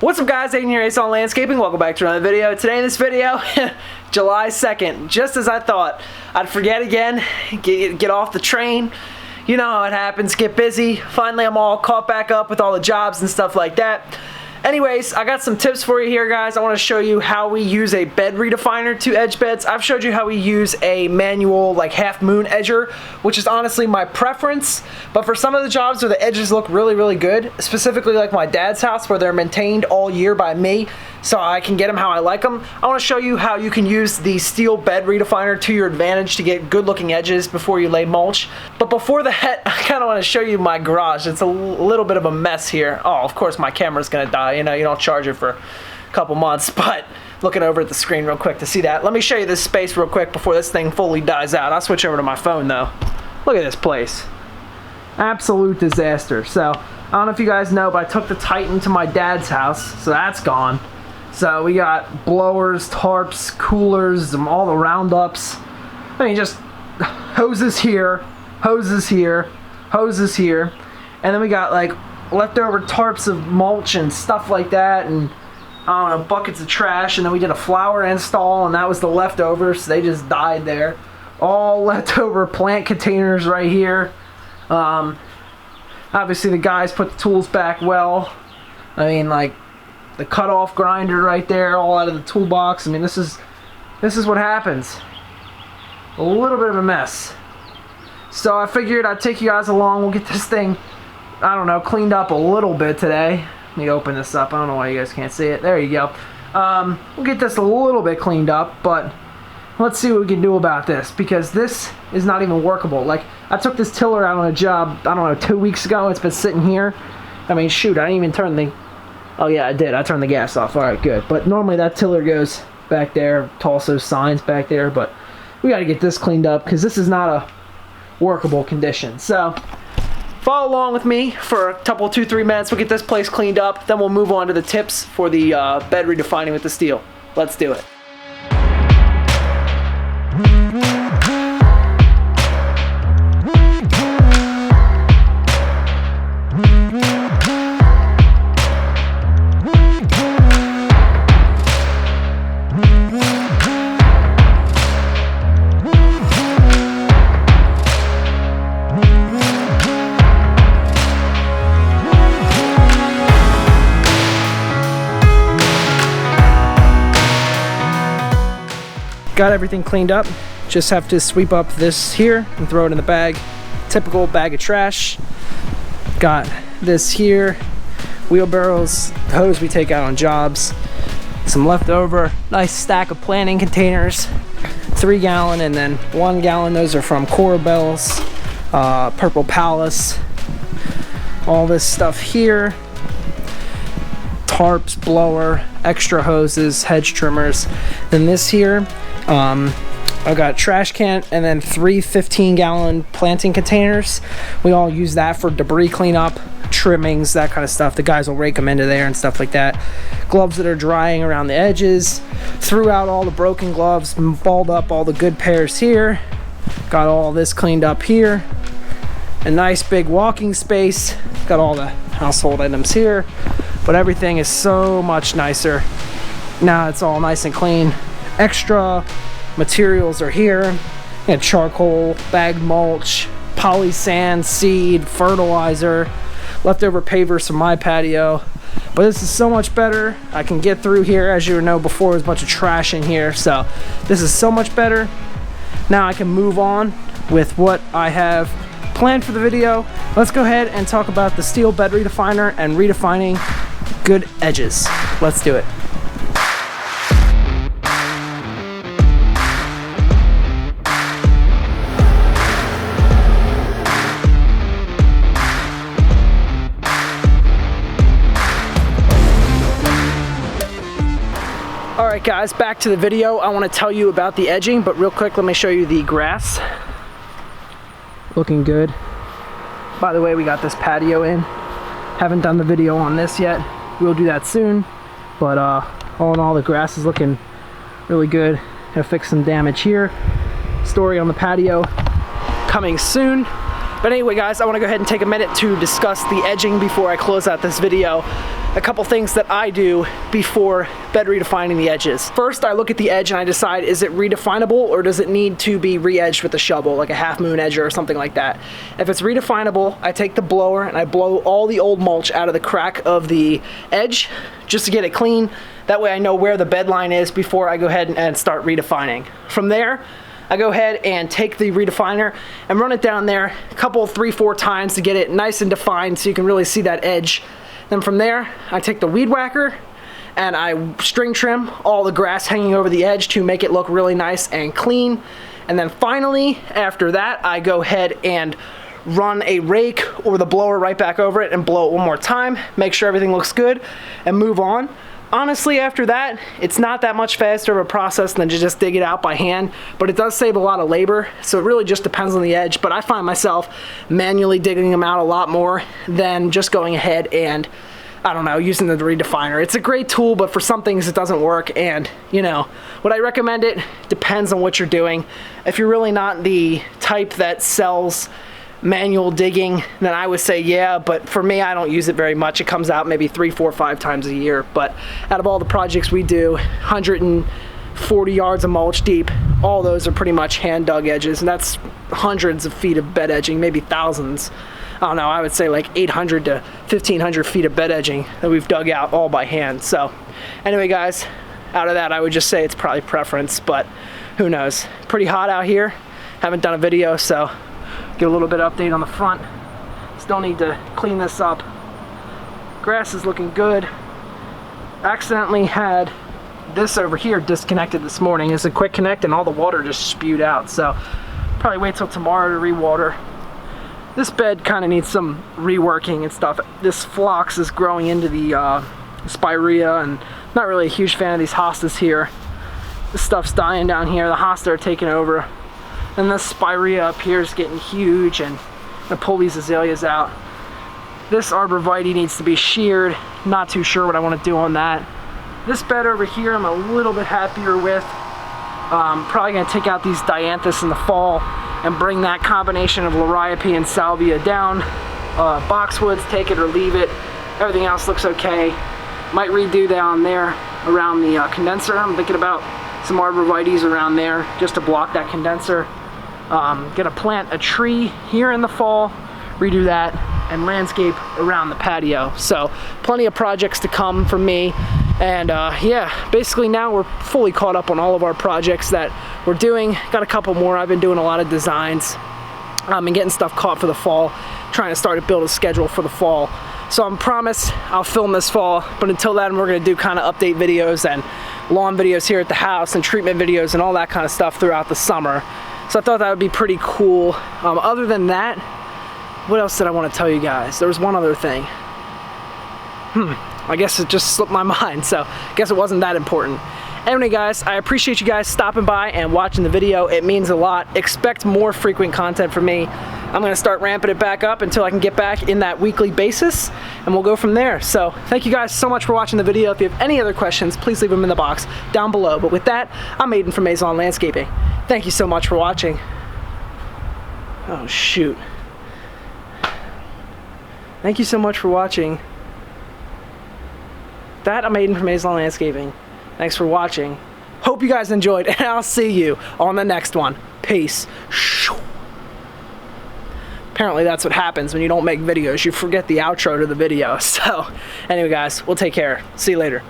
What's up guys, Aiden here, Ace on Landscaping. Welcome back to another video. Today in this video, July 2nd, just as I thought. I'd forget again, get off the train. You know how it happens, get busy. Finally I'm all caught back up with all the jobs and stuff like that. Anyways, I got some tips for you here guys. I want to show you how we use a bed redefiner to edge beds. I've showed you how we use a manual like half moon edger, which is honestly my preference. But for some of the jobs where the edges look really good, specifically like my dad's house where they're maintained all year by me so I can get them how I like them, I want to show you how you can use the steel bed redefiner to your advantage to get good looking edges before you lay mulch. But before that, I kind of want to show you my garage. It's a little bit of a mess here. Oh, of course my camera's gonna die. You know, you don't charge it for a couple months, but looking over at the screen real quick to see that. Let me show you this space real quick before this thing fully dies out. I'll switch over to my phone though. Look at this place. Absolute disaster. So, I don't know if you guys know, but I took the Titan to my dad's house, so that's gone. So we got blowers, tarps, coolers, all the roundups. I mean, just hoses here, hoses here, hoses here. And then we got like leftover tarps of mulch and stuff like that, and I don't know, buckets of trash. And then we did a flower install, and that was the leftovers, so they just died there. All leftover plant containers right here. Obviously the guys put the tools back well. I mean, like the cut-off grinder right there, all out of the toolbox. I mean, this is what happens. A little bit of a mess. So I figured I'd take you guys along. We'll get this thing, I don't know, cleaned up a little bit today. Let me open this up. I don't know why you guys can't see it. There you go. We'll get this a little bit cleaned up, but let's see what we can do about this, because this is not even workable. Like, I took this tiller out on a job, I don't know, 2 weeks ago. It's been sitting here. I mean, shoot, I didn't even turn the... Oh yeah, I did. I turned the gas off. Alright, good. But normally that tiller goes back there, toss those signs back there, but we gotta get this cleaned up because this is not a workable condition. So, follow along with me for a couple, 2-3 minutes. We'll get this place cleaned up, then we'll move on to the tips for the bed redefining with the steel. Let's do it. Got everything cleaned up. Just have to sweep up this here and throw it in the bag. Typical bag of trash. Got this here. Wheelbarrows, hose we take out on jobs. Some leftover, nice stack of planting containers. 3 gallon and then 1 gallon. Those are from Corabel's, Purple Palace. All this stuff here. Tarps, blower, extra hoses, hedge trimmers. Then this here, I got a trash can and then 3 15-gallon planting containers. We all use that for debris cleanup, trimmings, that kind of stuff. The guys will rake them into there and stuff like that. Gloves that are drying around the edges. Threw out all the broken gloves, balled up all the good pairs here. Got all this cleaned up here. A nice big walking space. Got all the household items here. But everything is so much nicer. Now it's all nice and clean. Extra materials are here. You got charcoal, bagged mulch, poly sand, seed, fertilizer, leftover pavers from my patio. But this is so much better. I can get through here. As you know, before there was a bunch of trash in here, so this is so much better. Now I can move on with what I have planned for the video. Let's go ahead and talk about the steel bed redefiner and redefining good edges. Let's do it. Alright guys, back to the video. I want to tell you about the edging, but real quick let me show you the grass. Looking good. By the way, we got this patio in. Haven't done the video on this yet. We'll do that soon. But all in all, the grass is looking really good. Gonna fix some damage here. Story on the patio coming soon. But anyway guys, I want to go ahead and take a minute to discuss the edging before I close out this video. a couple things that I do before bed redefining the edges. First, I look at the edge and I decide, is it redefinable or does it need to be re-edged with a shovel, like a half moon edger or something like that? If it's redefinable, I take the blower and I blow all the old mulch out of the crack of the edge just to get it clean. That way I know where the bed line is before I go ahead and start redefining. From there, I go ahead and take the redefiner and run it down there a couple, 3-4 times to get it nice and defined so you can really see that edge. Then from there, I take the weed whacker and I string trim all the grass hanging over the edge to make it look really nice and clean. And then finally, after that, I go ahead and run a rake or the blower right back over it and blow it one more time, make sure everything looks good, and move on. Honestly, after that, it's not that much faster of a process than to just dig it out by hand, but it does save a lot of labor, so it really just depends on the edge. But I find myself manually digging them out a lot more than just going ahead and, I don't know, using the redefiner. It's a great tool, but for some things it doesn't work, and, you know, would I recommend it? Depends on what you're doing. If you're really not the type that sells manual digging, then I would say yeah, but for me, I don't use it very much. It comes out maybe 3, 4, 5 times a year. But out of all the projects we do, 140 yards of mulch deep, all those are pretty much hand dug edges, and that's hundreds of feet of bed edging, maybe thousands. I don't know, I would say like 800 to 1500 feet of bed edging that we've dug out all by hand. So anyway, guys, out of that, I would just say it's probably preference, but who knows. Pretty hot out here. Haven't done a video, so get a little bit of update on the front. Still need to clean this up. Grass is looking good. Accidentally had this over here disconnected this morning. It's a quick connect and all the water just spewed out, so probably wait till tomorrow to rewater. This bed kind of needs some reworking and stuff. This phlox is growing into the spirea, and not really a huge fan of these hostas here. This stuff's dying down here. The hostas are taking over. And this spirea up here is getting huge, and I'm gonna pull these azaleas out. This arborvitae needs to be sheared. Not too sure what I want to do on that. This bed over here I'm a little bit happier with. Probably gonna take out these dianthus in the fall and bring that combination of liriope and salvia down. Boxwoods, take it or leave it. Everything else looks okay. Might redo down there around the condenser. I'm thinking about some arborvitaes around there just to block that condenser. Gonna plant a tree here in the fall, redo that, and landscape around the patio. So plenty of projects to come from me. And yeah, basically now we're fully caught up on all of our projects that we're doing. Got a couple more. I've been doing a lot of designs and getting stuff caught for the fall, trying to start to build a schedule for the fall. So I promise I'll film this fall, but until then we're gonna do kind of update videos and lawn videos here at the house and treatment videos and all that kind of stuff throughout the summer. So I thought that would be pretty cool. Other than that, what else did I want to tell you guys? There was one other thing. I guess it just slipped my mind, so I guess it wasn't that important. Anyway, guys, I appreciate you guys stopping by and watching the video. It means a lot. Expect more frequent content from me. I'm gonna start ramping it back up until I can get back in that weekly basis, and we'll go from there. So thank you guys so much for watching the video. If you have any other questions, please leave them in the box down below. But with that, I'm Aiden from Maison Landscaping. Thank you so much for watching. Oh shoot. Thank you so much for watching. That I'm Aiden from Maison Landscaping. Thanks for watching. Hope you guys enjoyed, and I'll see you on the next one. Peace. Apparently that's what happens when you don't make videos. You forget the outro to the video. So anyway, guys, we'll take care. See you later.